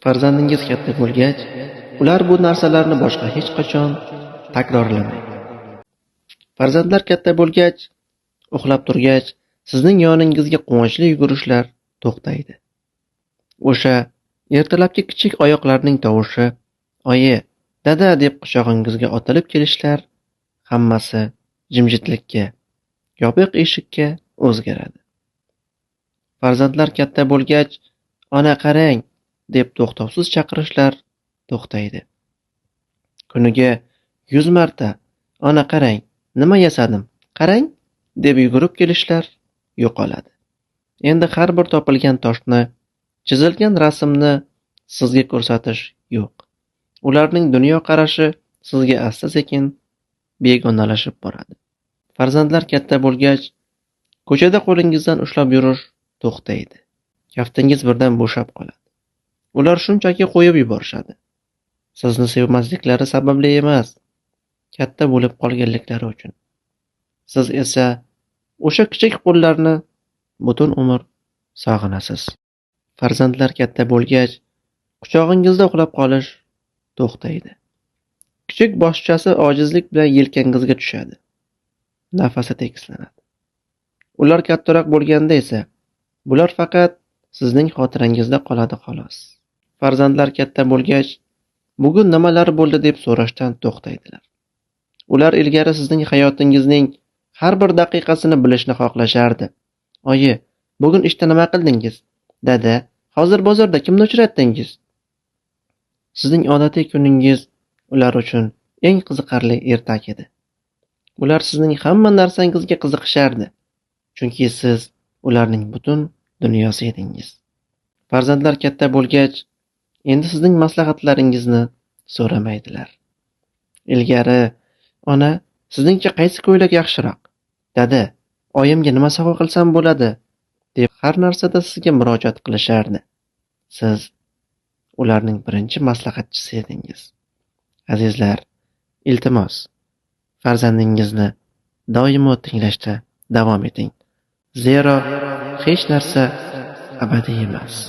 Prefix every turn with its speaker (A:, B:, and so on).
A: Farzandingiz katta bo'lgach, ular bu narsalarni boshqa hech qachon takrorlamaydi. Farzandlar katta bo'lgach, uxlab turgach, sizning yoningizga quvonchli yugurishlar to'xtaydi. O'sha ertalabki kichik oyoqlarning tovushi, oyi, dada deb quchog'ingizga otilib kelishlar, hammasi jimjitlikka, yopiq eshikka o'zgaradi. Farzandlar katta bo'lgach, ona qarang deb to'xtovsiz chaqirishlar to'xtaydi. Kuniga 100 marta ona qarang, nima yasadim, qarang deb yugurib kelishlar yo'qoladi. Endi har bir topilgan toshni, chizilgan rasmni sizga ko'rsatish yo'q. Ularning dunyo qarashi sizga asta-sekin begonalashib boradi. Farzandlar katta bo'lgach, ko'chada qo'lingizdan ushlab yurish to'xtaydi. Kaftingiz birdan bo'shab qoladi. Ular shunchaki qo'yib yuborishadi. Sizni sevmasliklari sababli emas, katta bo'lib qolganliklari uchun. Siz esa o'sha kichik qo'llarni butun umr sog'inasiz. Farzandlar katta bo'lgach, quchog'ingizda uxlab qolish to'xtaydi. Kichik boshchasi ojizlik bilan yelkangizga tushadi. Nafasi tekislanadi. Ular kattaroq bo'lganda esa, bular faqat sizning xotirangizda qoladi xolos. Farzandlar katta bo'lgach, bugun nimalar bo'ldi deb so'rashdan to'xtaydilar. Ular ilgari sizning hayotingizning har bir daqiqasini bilishni xohlashardi. Oyi, bugun ishda nima qildingiz? Dada, hozir bozorda kimni uchratdingiz? Sizning odatiy kuningiz ular uchun eng qiziqarli ertak edi. Ular sizning hamma narsangizga qiziqishardi, chunki siz ularning butun dunyosi edingiz. Farzandlar katta bo'lgach, endi sizning maslahatlaringizni so'ramaydilar. Ilgari, ona, sizningcha qaysi ko'ylak yaxshiroq? Dada, oyimga nima sovg'a qilsam bo'ladi? Deb har narsada sizga murojaat qilishardi. Siz ularning birinchi maslahatchisi edingiz. Azizlar, iltimos, farzandingizni doimo tinglashda davom eting. Zero hech narsa abadiy emas.